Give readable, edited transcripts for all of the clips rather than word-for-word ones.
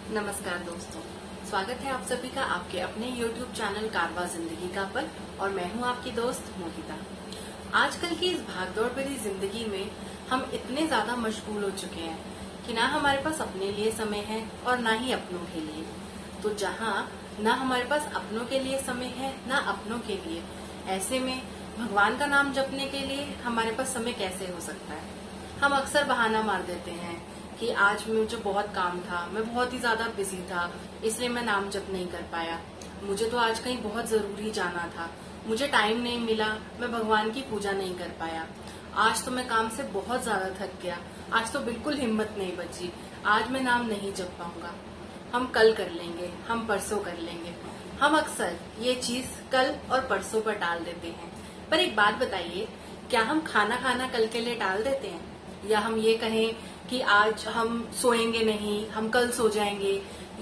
नमस्कार दोस्तों, स्वागत है आप सभी का आपके अपने YouTube चैनल कारवा जिंदगी का पर। और मैं हूं आपकी दोस्त मोहिता। आजकल की इस भागदौड़ भरी जिंदगी में हम इतने ज्यादा मशगूल हो चुके हैं कि ना हमारे पास अपने लिए समय है और ना ही अपनों के लिए। तो जहां ना हमारे पास अपनों के लिए समय है ना अपनों के लिए, ऐसे में भगवान का नाम जपने के लिए हमारे पास समय कैसे हो सकता है। हम अक्सर बहाना मार देते हैं कि आज मुझे बहुत काम था, मैं बहुत ही ज्यादा बिजी था, इसलिए मैं नाम जप नहीं कर पाया। मुझे तो आज कहीं बहुत जरूरी जाना था, मुझे टाइम नहीं मिला, मैं भगवान की पूजा नहीं कर पाया। आज तो मैं काम से बहुत ज्यादा थक गया, आज तो बिल्कुल हिम्मत नहीं बची, आज मैं नाम नहीं जप पाऊंगा। हम कल कर लेंगे, हम परसों कर लेंगे। हम अक्सर ये चीज कल और परसों पर टाल देते हैं। पर एक बात बताइए, क्या हम खाना खाना कल के लिए टाल देते हैं? या हम ये कहें कि आज हम सोएंगे नहीं, हम कल सो जाएंगे,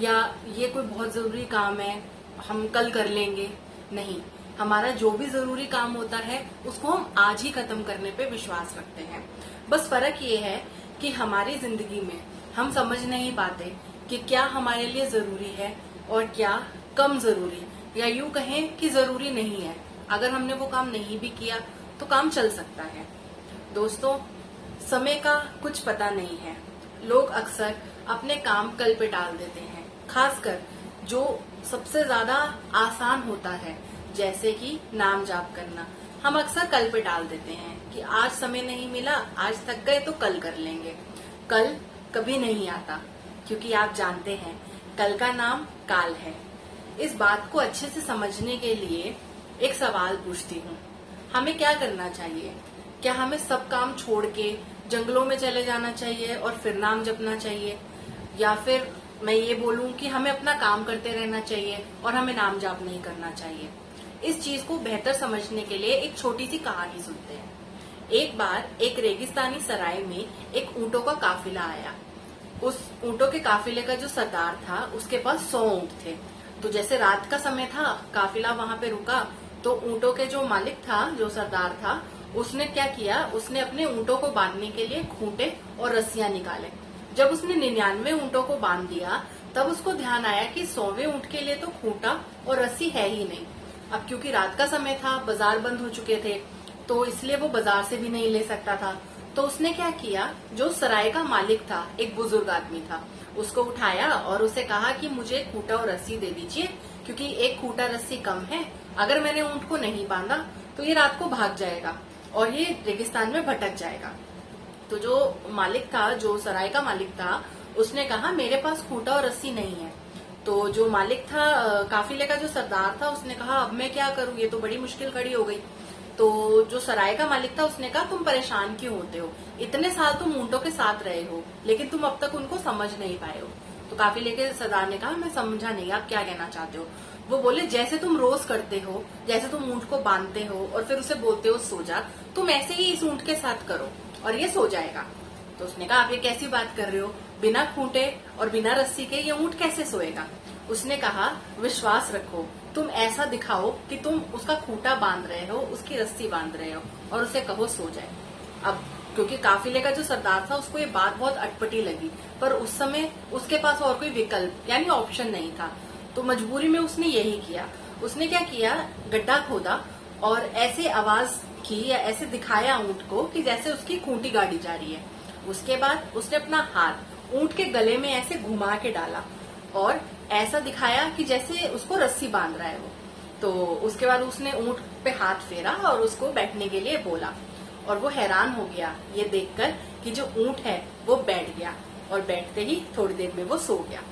या ये कोई बहुत जरूरी काम है हम कल कर लेंगे? नहीं, हमारा जो भी जरूरी काम होता है उसको हम आज ही खत्म करने पे विश्वास रखते हैं। बस फर्क ये है कि हमारी जिंदगी में हम समझ नहीं पाते कि क्या हमारे लिए जरूरी है और क्या कम जरूरी, या यूं कहें कि जरूरी नहीं है। अगर हमने वो काम नहीं भी किया तो काम चल सकता है। दोस्तों, समय का कुछ पता नहीं है। लोग अक्सर अपने काम कल पे टाल देते हैं, खासकर जो सबसे ज्यादा आसान होता है, जैसे कि नाम जाप करना। हम अक्सर कल पे टाल देते हैं कि आज समय नहीं मिला, आज थक गए तो कल कर लेंगे। कल कभी नहीं आता, क्योंकि आप जानते हैं कल का नाम काल है। इस बात को अच्छे से समझने के लिए एक सवाल पूछती हूँ, हमें क्या करना चाहिए? क्या हमें सब काम छोड़ के जंगलों में चले जाना चाहिए और फिर नाम जपना चाहिए, या फिर मैं ये बोलूं कि हमें अपना काम करते रहना चाहिए और हमें नाम जाप नहीं करना चाहिए? इस चीज को बेहतर समझने के लिए एक छोटी सी कहानी सुनते हैं। एक बार एक रेगिस्तानी सराय में एक ऊंटों का काफिला आया। उस ऊंटों के काफिले का जो सरदार था उसके पास 100 ऊंट थे। तो जैसे रात का समय था, काफिला वहां पे रुका, तो ऊंटों के जो मालिक था, जो सरदार था, उसने क्या किया, उसने अपने ऊंटों को बांधने के लिए खूंटे और रस्सियां निकाले। जब उसने 99 ऊंटों को बांध दिया, तब उसको ध्यान आया कि 100वें ऊंट के लिए तो खूंटा और रस्सी है ही नहीं। अब क्योंकि रात का समय था, बाजार बंद हो चुके थे, तो इसलिए वो बाजार से भी नहीं ले सकता था। तो उसने क्या किया, जो सराय का मालिक था, एक बुजुर्ग आदमी था, उसको उठाया और उसे कहा कि मुझे खूंटा और रस्सी दे दीजिए, क्योंकि एक खूंटा रस्सी कम है। अगर मैंने ऊंट को नहीं बांधा तो ये रात को भाग जाएगा और ये रेगिस्तान में भटक जाएगा। तो जो मालिक था, जो सराय का मालिक था, उसने कहा मेरे पास खूंटा और रस्सी नहीं है। तो जो मालिक था, काफिले का जो सरदार था, उसने कहा अब मैं क्या करूं, ये तो बड़ी मुश्किल खड़ी हो गई। तो जो सराय का मालिक था उसने कहा तुम परेशान क्यों होते हो, इतने साल तुम ऊंटों के साथ रहे हो लेकिन तुम अब तक उनको समझ नहीं पाए हो। तो काफिले के सरदार ने कहा मैं समझा नहीं, आप क्या कहना चाहते हो? वो बोले जैसे तुम रोज करते हो, जैसे तुम ऊंट को बांधते हो और फिर उसे बोलते हो सो जा, तुम ऐसे ही इस ऊंट के साथ करो और ये सो जाएगा। तो उसने कहा आप ये कैसी बात कर रहे हो, बिना खूंटे और बिना रस्सी के ये ऊंट कैसे सोएगा? उसने कहा विश्वास रखो, तुम ऐसा दिखाओ कि तुम उसका खूंटा बांध रहे हो, उसकी रस्सी बांध रहे हो और उसे कहो सो जाए। अब क्योंकि काफिले का जो सरदार था उसको ये बात बहुत अटपटी लगी, पर उस समय उसके पास और कोई विकल्प यानी ऑप्शन नहीं था, तो मजबूरी में उसने यही किया। उसने क्या किया, गड्ढा खोदा और ऐसे आवाज की या ऐसे दिखाया ऊंट को कि जैसे उसकी खूंटी गाड़ी जा रही है। उसके बाद उसने अपना हाथ ऊंट के गले में ऐसे घुमा के डाला और ऐसा दिखाया कि जैसे उसको रस्सी बांध रहा है वो। तो उसके बाद उसने ऊंट पे हाथ फेरा और उसको बैठने के लिए बोला, और वो हैरान हो गया ये देखकर कि जो ऊंट है वो बैठ गया, और बैठते ही थोड़ी देर में वो सो गया।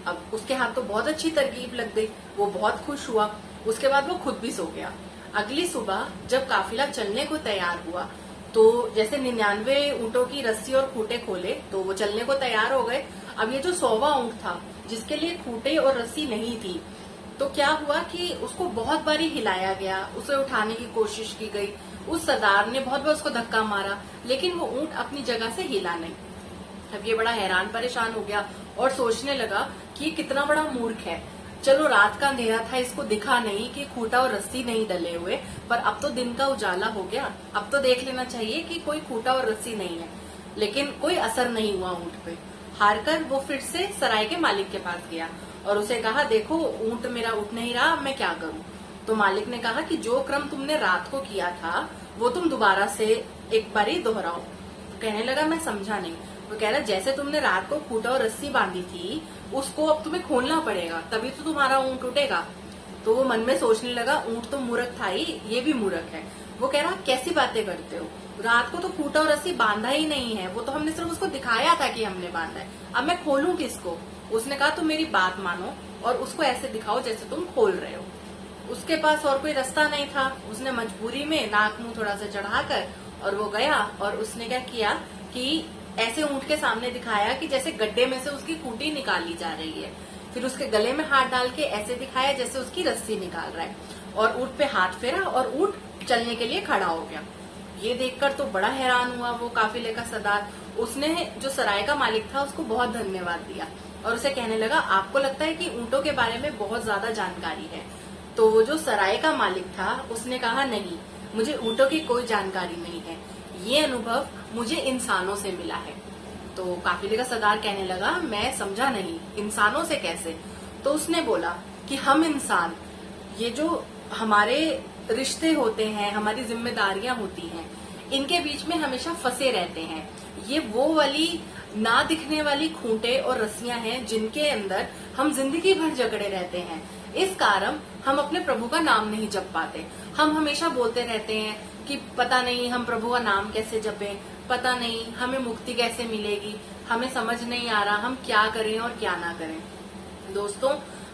अब उसके हाथ तो बहुत अच्छी तरकीब लग गई, वो बहुत खुश हुआ। उसके बाद वो खुद भी सो गया। अगली सुबह जब काफिला चलने को तैयार हुआ, तो जैसे 99 ऊंटों की रस्सी और खूंटे खोले तो वो चलने को तैयार हो गए। अब ये जो 100वां ऊंट था, जिसके लिए खूंटे और रस्सी नहीं थी, तो क्या हुआ कि उसको बहुत बारी हिलाया गया, उसे उठाने की कोशिश की गई, उस सरदार ने बहुत बार उसको धक्का मारा, लेकिन वो ऊंट अपनी जगह से हिला नहीं। अब ये बड़ा हैरान परेशान हो गया और सोचने लगा कि ये कितना बड़ा मूर्ख है। चलो रात का अंधेरा था, इसको दिखा नहीं कि खूंटा और रस्सी नहीं डले हुए, पर अब तो दिन का उजाला हो गया, अब तो देख लेना चाहिए कि कोई खूंटा और रस्सी नहीं है। लेकिन कोई असर नहीं हुआ ऊंट पे। हारकर वो फिर से सराय के मालिक के पास गया और उसे कहा, देखो ऊंट मेरा उठ नहीं रहा, मैं क्या करूं। तो मालिक ने कहा कि जो क्रम तुमने रात को किया था वो तुम दोबारा से एक बारी दोहराओ। तो कहने लगा, मैं समझा नहीं। वो कह रहा, जैसे तुमने रात को खूंटा और रस्सी बांधी थी उसको अब तुम्हें खोलना पड़ेगा, तभी तो तुम्हारा ऊंट उठेगा। तो वो मन में सोचने लगा, ऊंट तो मूर्ख था ही, ये भी मूर्ख है। वो कह रहा, कैसी बातें करते हो, रात को तो खूंटा और रस्सी बांधा ही नहीं है, वो तो हमने सिर्फ उसको दिखाया था कि हमने बांधा है, अब मैं खोलूं किसको। उसने कहा, तुम मेरी बात मानो और उसको ऐसे दिखाओ जैसे तुम खोल रहे हो। उसके पास और कोई रास्ता नहीं था, उसने मजबूरी में नाक मुंह थोड़ा सा चढ़ाकर और वो गया और उसने क्या किया कि ऐसे ऊंट के सामने दिखाया कि जैसे गड्ढे में से उसकी खूंटी निकाली जा रही है। फिर उसके गले में हाथ डाल के ऐसे दिखाया जैसे उसकी रस्सी निकाल रहा है और ऊंट पे हाथ फेरा और ऊंट चलने के लिए खड़ा हो गया। ये देखकर तो बड़ा हैरान हुआ वो काफिले का सरदार। उसने जो सराय का मालिक था उसको बहुत धन्यवाद दिया और उसे कहने लगा, आपको लगता है कि ऊंटों के बारे में बहुत ज्यादा जानकारी है। तो वो जो सराय का मालिक था उसने कहा, नहीं, मुझे ऊंटों की कोई जानकारी नहीं है, ये अनुभव मुझे इंसानों से मिला है। तो काफिले का सरदार कहने लगा, मैं समझा नहीं, इंसानों से कैसे। तो उसने बोला कि हम इंसान, ये जो हमारे रिश्ते होते हैं, हमारी जिम्मेदारियां होती हैं, इनके बीच में हमेशा फंसे रहते हैं। ये वो वाली ना दिखने वाली खूंटे और रस्सियां हैं जिनके अंदर हम जिंदगी भर जकड़े रहते हैं। इस कारण हम अपने प्रभु का नाम नहीं जप पाते। हम हमेशा बोलते रहते हैं कि पता नहीं हम प्रभु का नाम कैसे जपें, पता नहीं हमें मुक्ति कैसे मिलेगी, हमें समझ नहीं आ रहा हम क्या करें और क्या ना करें। दोस्तों,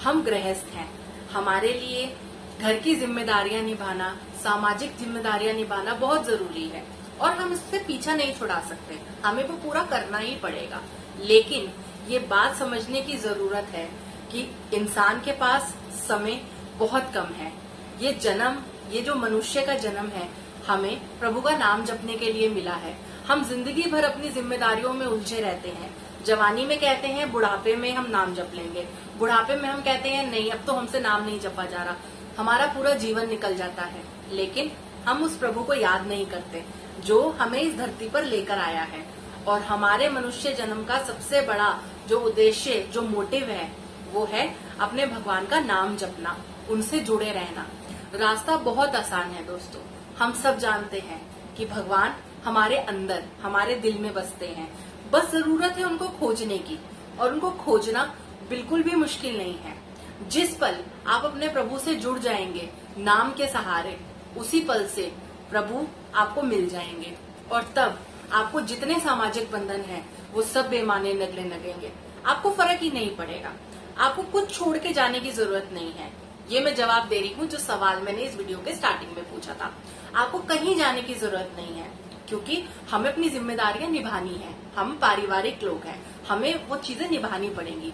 हम गृहस्थ हैं, हमारे लिए घर की जिम्मेदारियां निभाना, सामाजिक जिम्मेदारियां निभाना बहुत जरूरी है और हम इससे पीछा नहीं छुड़ा सकते, हमें वो पूरा करना ही पड़ेगा। लेकिन ये बात समझने की जरूरत है कि इंसान के पास समय बहुत कम है। ये जो मनुष्य का जन्म है, हमें प्रभु का नाम जपने के लिए मिला है। हम जिंदगी भर अपनी जिम्मेदारियों में उलझे रहते हैं। जवानी में कहते हैं बुढ़ापे में हम नाम जप लेंगे, बुढ़ापे में हम कहते हैं नहीं अब तो हमसे नाम नहीं जपा जा रहा। हमारा पूरा जीवन निकल जाता है, लेकिन हम उस प्रभु को याद नहीं करते जो हमें इस धरती पर लेकर आया है। और हमारे मनुष्य जन्म का सबसे बड़ा जो उद्देश्य, जो मोटिव है, वो है अपने भगवान का नाम जपना, उनसे जुड़े रहना। रास्ता बहुत आसान है दोस्तों, हम सब जानते हैं कि भगवान हमारे अंदर, हमारे दिल में बसते हैं। बस जरूरत है उनको खोजने की, और उनको खोजना बिल्कुल भी मुश्किल नहीं है। जिस पल आप अपने प्रभु से जुड़ जाएंगे नाम के सहारे, उसी पल से प्रभु आपको मिल जाएंगे और तब आपको जितने सामाजिक बंधन हैं वो सब बेमाने लगने लगेंगे। आपको फर्क ही नहीं पड़ेगा, आपको कुछ छोड़ के जाने की जरूरत नहीं है। ये मैं जवाब दे रही हूँ जो सवाल मैंने इस वीडियो के स्टार्टिंग में पूछा था। आपको कहीं जाने की जरूरत नहीं है, क्योंकि हमें अपनी जिम्मेदारियां निभानी है। हम पारिवारिक लोग हैं, हमें वो चीजें निभानी पड़ेंगी।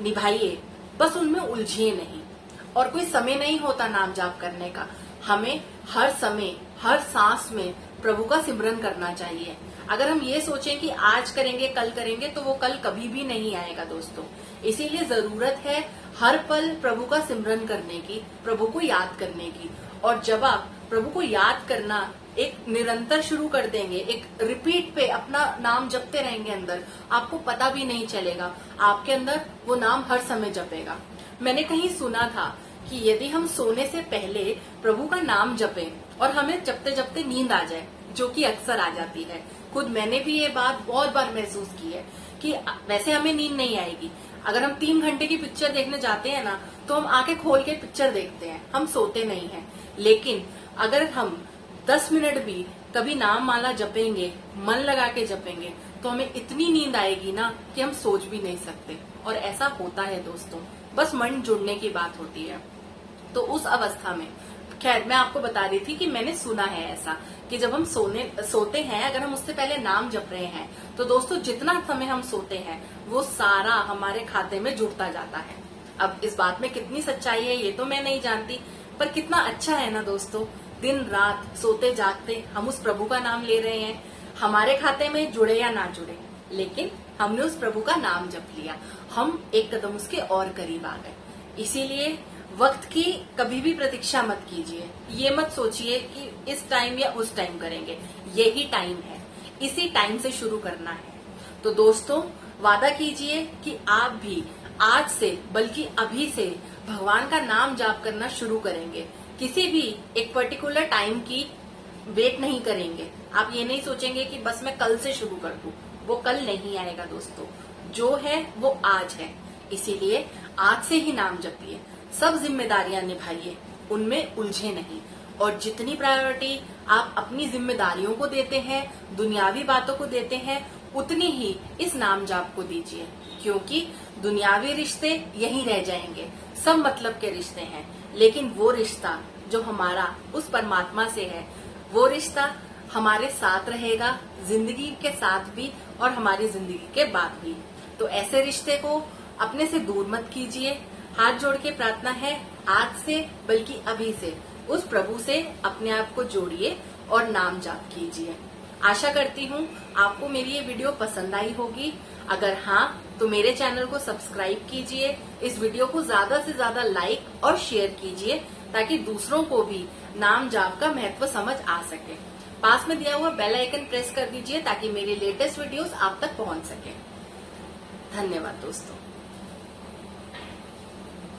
निभाइए, बस उनमें उलझिए नहीं। और कोई समय नहीं होता नाम जाप करने का, हमें हर समय, हर सांस में प्रभु का सिमरन करना चाहिए। अगर हम ये सोचें कि आज करेंगे कल करेंगे, तो वो कल कभी भी नहीं आएगा दोस्तों। इसीलिए जरूरत है हर पल प्रभु का सिमरन करने की, प्रभु को याद करने की। और जब आप प्रभु को याद करना एक निरंतर शुरू कर देंगे, एक रिपीट पे अपना नाम जपते रहेंगे अंदर, आपको पता भी नहीं चलेगा, आपके अंदर वो नाम हर समय जपेगा। मैंने कहीं सुना था कि यदि हम सोने से पहले प्रभु का नाम जपें और हमें जपते जपते नींद आ जाए, जो कि अक्सर आ जाती है, खुद मैंने भी ये बात बहुत बार महसूस की है कि वैसे हमें नींद नहीं आएगी। अगर हम 3 घंटे की पिक्चर देखने जाते हैं ना, तो हम आंखें खोल के पिक्चर देखते हैं, हम सोते नहीं हैं। लेकिन अगर हम 10 मिनट भी कभी नाम माला जपेंगे, मन लगा के जपेंगे, तो हमें इतनी नींद आएगी ना कि हम सोच भी नहीं सकते। और ऐसा होता है दोस्तों, बस मन जुड़ने की बात होती है। तो उस अवस्था में, खैर मैं आपको बता रही थी कि मैंने सुना है ऐसा कि जब हम सोते हैं, अगर हम उससे पहले नाम जप रहे हैं, तो दोस्तों जितना समय हम सोते हैं वो सारा हमारे खाते में जुड़ता जाता है। अब इस बात में कितनी सच्चाई है ये तो मैं नहीं जानती, पर कितना अच्छा है ना दोस्तों, दिन रात सोते जागते हम उस प्रभु का नाम ले रहे हैं। हमारे खाते में जुड़े या ना जुड़े, लेकिन हमने उस प्रभु का नाम जप लिया, हम एक कदम उसके और करीब आ गए। इसीलिए वक्त की कभी भी प्रतीक्षा मत कीजिए, ये मत सोचिए कि इस टाइम या उस टाइम करेंगे, यही टाइम है, इसी टाइम से शुरू करना है। तो दोस्तों, वादा कीजिए कि आप भी आज से बल्कि अभी से भगवान का नाम जाप करना शुरू करेंगे। किसी भी एक पर्टिकुलर टाइम की वेट नहीं करेंगे। आप ये नहीं सोचेंगे कि बस मैं कल से शुरू कर दूं, वो कल नहीं आएगा दोस्तों। जो है वो आज है, इसीलिए आज से ही नाम जपिए। सब जिम्मेदारियां निभाइए, उनमें उलझे नहीं। और जितनी प्रायोरिटी आप अपनी जिम्मेदारियों को देते हैं, दुनियावी बातों को देते हैं, उतनी ही इस नाम जाप को दीजिए। क्योंकि दुनियावी रिश्ते यहीं रह जाएंगे, सब मतलब के रिश्ते हैं, लेकिन वो रिश्ता जो हमारा उस परमात्मा से है, वो रिश्ता हमारे साथ रहेगा, जिंदगी के साथ भी और हमारी जिंदगी के बाद भी। तो ऐसे रिश्ते को अपने से दूर मत कीजिए। हाथ जोड़ के प्रार्थना है, आज से बल्कि अभी से उस प्रभु से अपने आप को जोड़िए और नाम जाप कीजिए। आशा करती हूँ आपको मेरी ये वीडियो पसंद आई होगी। अगर हाँ, तो मेरे चैनल को सब्सक्राइब कीजिए, इस वीडियो को ज्यादा से ज्यादा लाइक और शेयर कीजिए, ताकि दूसरों को भी नाम जाप का महत्व समझ आ सके। पास में दिया हुआ बेल आइकन प्रेस कर दीजिए ताकि मेरी लेटेस्ट वीडियोस आप तक पहुंच सके। धन्यवाद दोस्तों।